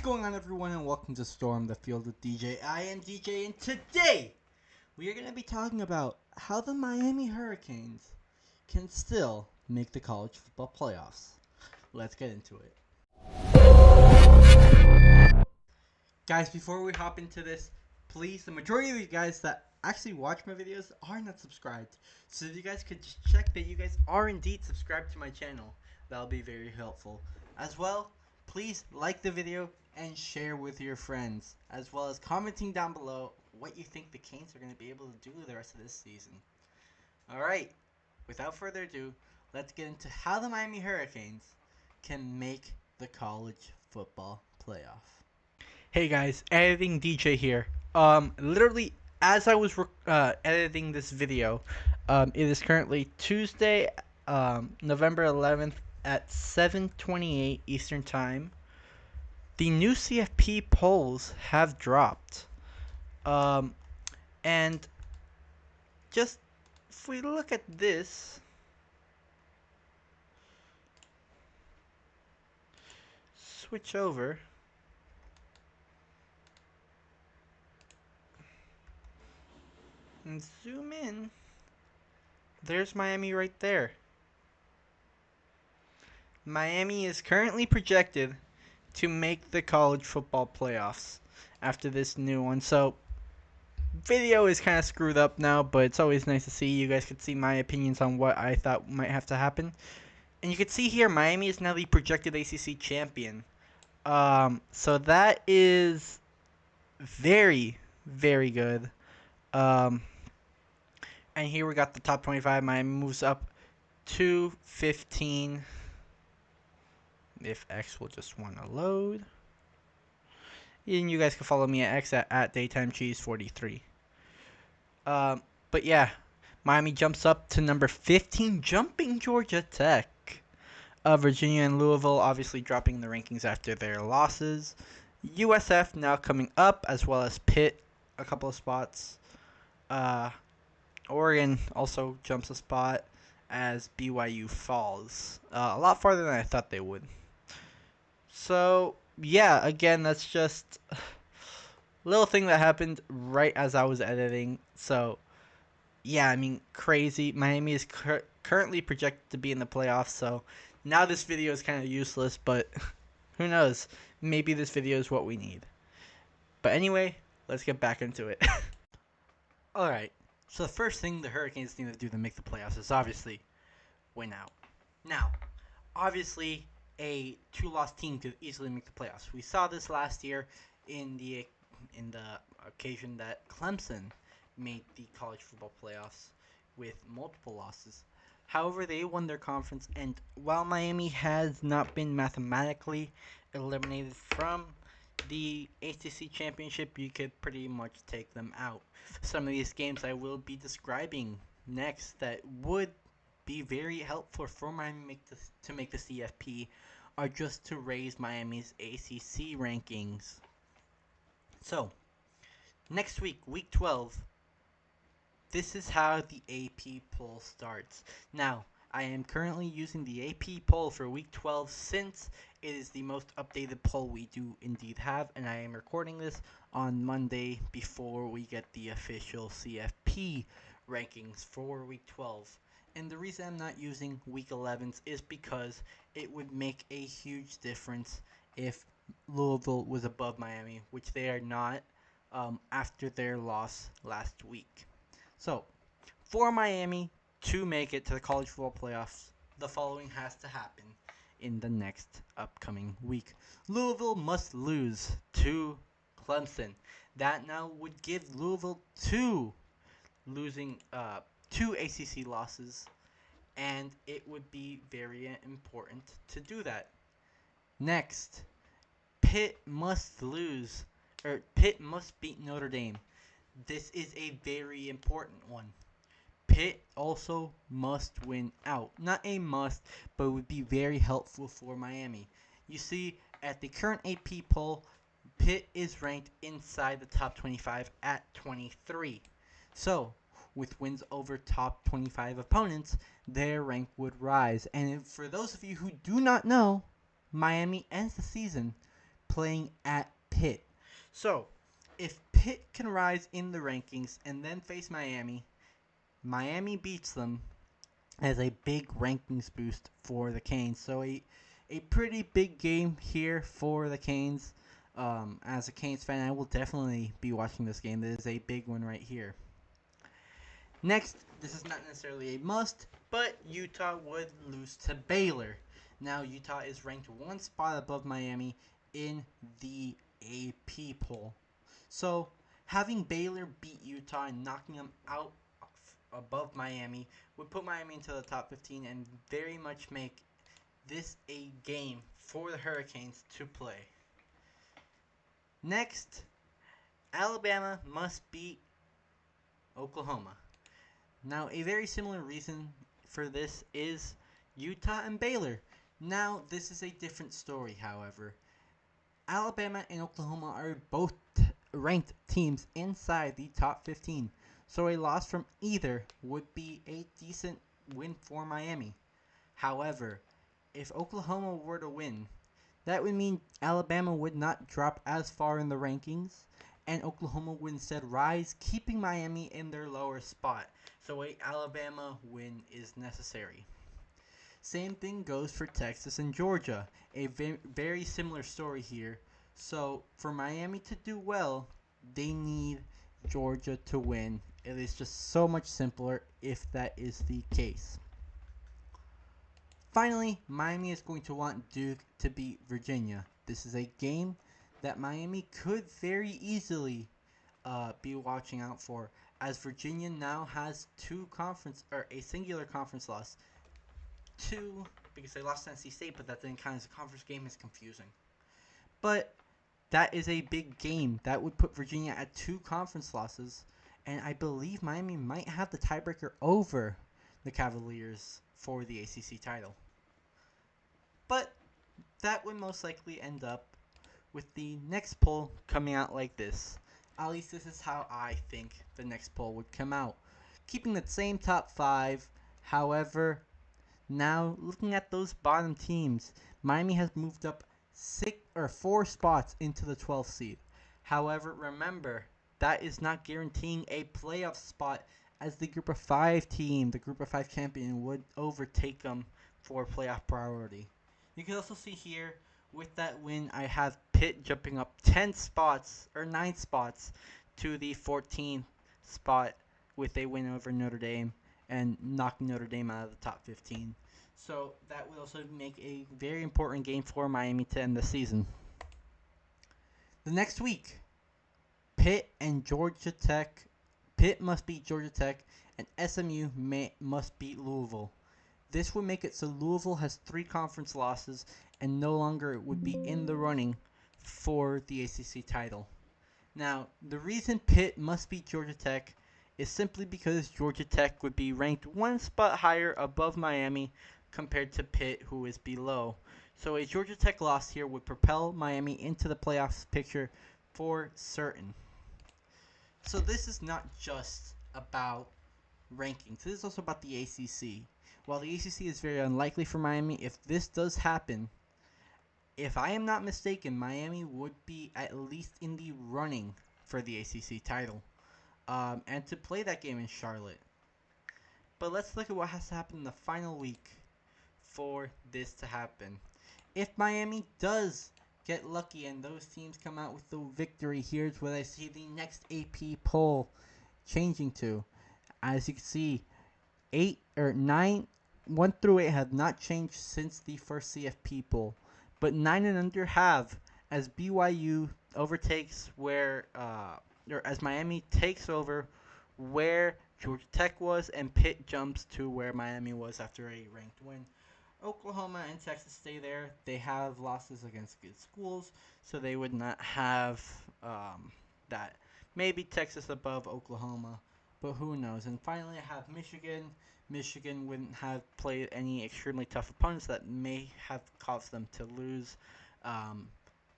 going on, everyone, and welcome to Storm the Field with DJ. I am DJ, and today we are going to be talking about how the Miami Hurricanes can still make the college football playoffs. Let's get into it. Guys, before we hop into this, please, the majority of you guys that actually watch my videos are not subscribed. So if you guys could just check that you guys are indeed subscribed to my channel, that'll be very helpful. As well, please like the video and share with your friends, as well as commenting down below what you think the Canes are going to be able to do the rest of this season. Alright, without further ado, let's get into how the Miami Hurricanes can make the college football playoff. Hey guys, editing DJ here. Literally as I was editing this video, it is currently Tuesday, November 11th at 7:28 Eastern Time. The new CFP polls have dropped. And just if we look at this, switch over. And zoom in. There's Miami right there. Miami is currently projected to make the college football playoffs after this new one. So, video is kind of screwed up now, but it's always nice to see. You guys could see my opinions on what I thought might have to happen. And you can see here, Miami is now the projected ACC champion. So that is very, very good. And here we got the top 25. Miami moves up to 15. If X will just want to load. And you guys can follow me at X at DaytimeCheese43. But yeah, Miami jumps up to number 15, jumping Georgia Tech. Virginia and Louisville obviously dropping the rankings after their losses. USF now coming up, as well as Pitt a couple of spots. Oregon also jumps a spot as BYU falls. A lot farther than I thought they would. So, yeah, again, that's just a little thing that happened right as I was editing. So, yeah, I mean, crazy. Miami is currently projected to be in the playoffs, so now this video is kind of useless, but who knows? Maybe this video is what we need. But anyway, let's get back into it. Alright, so the first thing the Hurricanes need to do to make the playoffs is obviously win out. Now, obviously, a two-loss team could easily make the playoffs. We saw this last year in the occasion that Clemson made the college football playoffs with multiple losses. However, they won their conference, and while Miami has not been mathematically eliminated from the ACC championship, you could pretty much take them out. Some of these games I will be describing next that would be very helpful for Miami to make the CFP are just to raise Miami's ACC rankings. So, next week, week 12, this is how the AP poll starts. Now, I am currently using the AP poll for week 12 since it is the most updated poll we do indeed have, and I am recording this on Monday before we get the official CFP rankings for week 12. And the reason I'm not using week 11's is because it would make a huge difference if Louisville was above Miami, which they are not after their loss last week. So, for Miami to make it to the college football playoffs, the following has to happen in the next upcoming week. Louisville must lose to Clemson. That now would give Louisville two ACC losses, and it would be very important to do that. Next, Pitt must beat Notre Dame. This is a very important one. Pitt also must win out. Not a must, but it would be very helpful for Miami. You see, at the current AP poll, Pitt is ranked inside the top 25 at 23. So, with wins over top 25 opponents, their rank would rise. And for those of you who do not know, Miami ends the season playing at Pitt. So, if Pitt can rise in the rankings and then face Miami, Miami beats them as a big rankings boost for the Canes. So a pretty big game here for the Canes. As a Canes fan, I will definitely be watching this game. This is a big one right here. Next, this is not necessarily a must, but Utah would lose to Baylor. Now, Utah is ranked one spot above Miami in the AP poll. So, having Baylor beat Utah and knocking them out above Miami would put Miami into the top 15 and very much make this a game for the Hurricanes to play. Next, Alabama must beat Oklahoma. Now, a very similar reason for this is Utah and Baylor. Now, this is a different story, however. Alabama and Oklahoma are both ranked teams inside the top 15, so a loss from either would be a decent win for Miami. However, if Oklahoma were to win, that would mean Alabama would not drop as far in the rankings, and Oklahoma would instead rise, keeping Miami in their lower spot. So a Alabama win is necessary. Same thing goes for Texas and Georgia. A very similar story here. So for Miami to do well, they need Georgia to win. It is just so much simpler if that is the case. Finally, Miami is going to want Duke to beat Virginia. This is a game that Miami could very easily be watching out for, as Virginia now has a singular conference loss. Two, because they lost to NC State, but that didn't count as a conference game, is confusing. But that is a big game. That would put Virginia at 2 conference losses, and I believe Miami might have the tiebreaker over the Cavaliers for the ACC title. But that would most likely end up with the next poll coming out like this. At least this is how I think the next poll would come out. Keeping the same top 5, however, now looking at those bottom teams, Miami has moved up 4 spots into the 12th seed. However, remember, that is not guaranteeing a playoff spot, as the Group of 5 team, the Group of 5 champion, would overtake them for playoff priority. You can also see here, with that win, I have Pitt jumping up 9 spots to the 14th spot with a win over Notre Dame and knocking Notre Dame out of the top 15. So that would also make a very important game for Miami to end the season. The next week, Pitt and Georgia Tech. Pitt must beat Georgia Tech, and SMU must beat Louisville. This would make it so Louisville has 3 conference losses and no longer would be in the running for the ACC title. Now, the reason Pitt must beat Georgia Tech is simply because Georgia Tech would be ranked 1 spot higher above Miami compared to Pitt, who is below. So a Georgia Tech loss here would propel Miami into the playoffs picture for certain. So this is not just about rankings. This is also about the ACC. While the ACC is very unlikely for Miami, if this does happen, if I am not mistaken, Miami would be at least in the running for the ACC title, and to play that game in Charlotte. But let's look at what has to happen in the final week for this to happen. If Miami does get lucky and those teams come out with the victory, here's what I see the next AP poll changing to. As you can see, 1 through 8 have not changed since the first CFP poll, but 9 and under have, as BYU overtakes as Miami takes over where Georgia Tech was, and Pitt jumps to where Miami was after a ranked win. Oklahoma and Texas stay there. They have losses against good schools, so they would not have that. Maybe Texas above Oklahoma, but who knows. And finally, I have Michigan. Michigan wouldn't have played any extremely tough opponents that may have caused them to lose.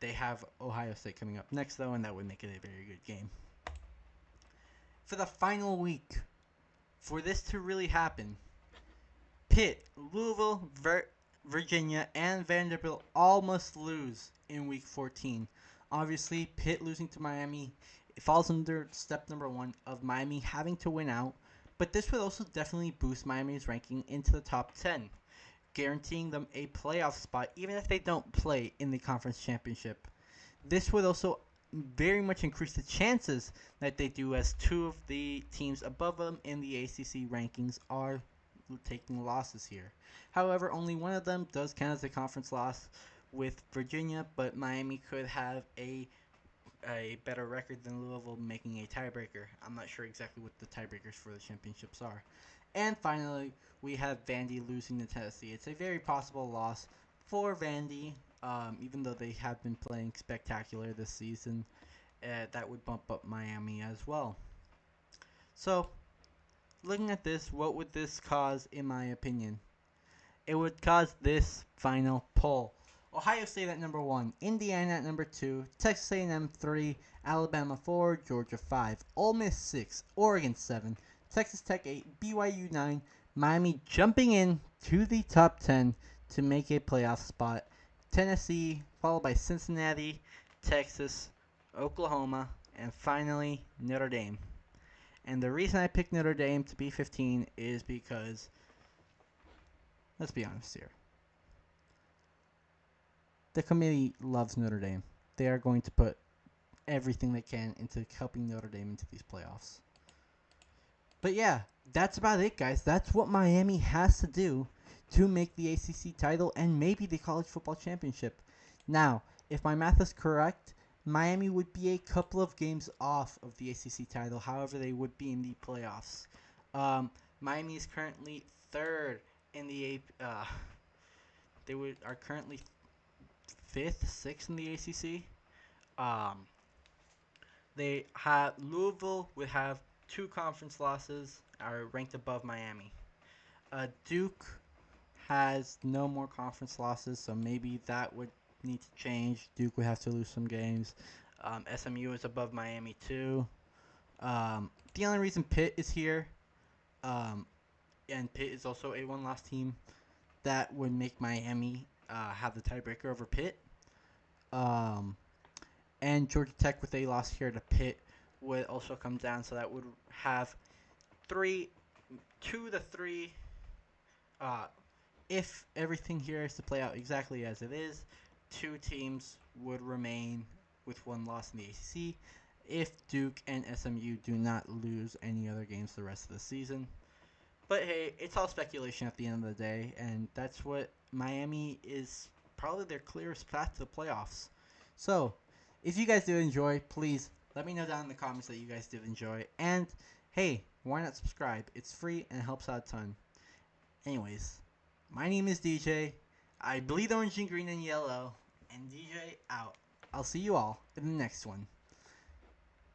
They have Ohio State coming up next, though, and that would make it a very good game. For the final week, for this to really happen, Pitt, Louisville Virginia, and Vanderbilt all must lose in Week 14. Obviously, Pitt losing to Miami, it falls under step number 1 of Miami having to win out, but this would also definitely boost Miami's ranking into the top 10, guaranteeing them a playoff spot even if they don't play in the conference championship. This would also very much increase the chances that they do, as two of the teams above them in the ACC rankings are taking losses here. However, only one of them does count as a conference loss with Virginia, but Miami could have a better record than Louisville, making a tiebreaker. I'm not sure exactly what the tiebreakers for the championships are. And finally, we have Vandy losing to Tennessee. It's a very possible loss for Vandy, even though they have been playing spectacular this season. That would bump up Miami as well. So, looking at this, what would this cause, in my opinion? It would cause this final poll. Ohio State at number 1, Indiana at number 2, Texas A&M 3, Alabama 4, Georgia 5, Ole Miss 6, Oregon 7, Texas Tech 8, BYU 9, Miami jumping in to the top 10 to make a playoff spot, Tennessee followed by Cincinnati, Texas, Oklahoma, and finally Notre Dame. And the reason I picked Notre Dame to be 15 is because, let's be honest here, the committee loves Notre Dame. They are going to put everything they can into helping Notre Dame into these playoffs. But yeah, that's about it, guys. That's what Miami has to do to make the ACC title and maybe the college football championship. Now, if my math is correct, Miami would be a couple of games off of the ACC title. However, they would be in the playoffs. Miami is currently third in the are currently fifth, sixth in the ACC. Um, they have Louisville would have two conference losses, are ranked above Miami. Duke has no more conference losses, so maybe that would need to change. Duke would have to lose some games. SMU is above Miami too. The only reason Pitt is here, um, and Pitt is also a one-loss team, that would make Miami have the tiebreaker over Pitt. Um, and Georgia Tech with a loss here to Pitt would also come down, so that would have two to three. If everything here is to play out exactly as it is, two teams would remain with one loss in the ACC if Duke and SMU do not lose any other games the rest of the season. But hey, it's all speculation at the end of the day, and that's what Miami is probably their clearest path to the playoffs. So, if you guys did enjoy, please let me know down in the comments that you guys did enjoy. And hey, why not subscribe? It's free and it helps out a ton. Anyways, my name is DJ. I bleed orange and green and yellow. And DJ out. I'll see you all in the next one.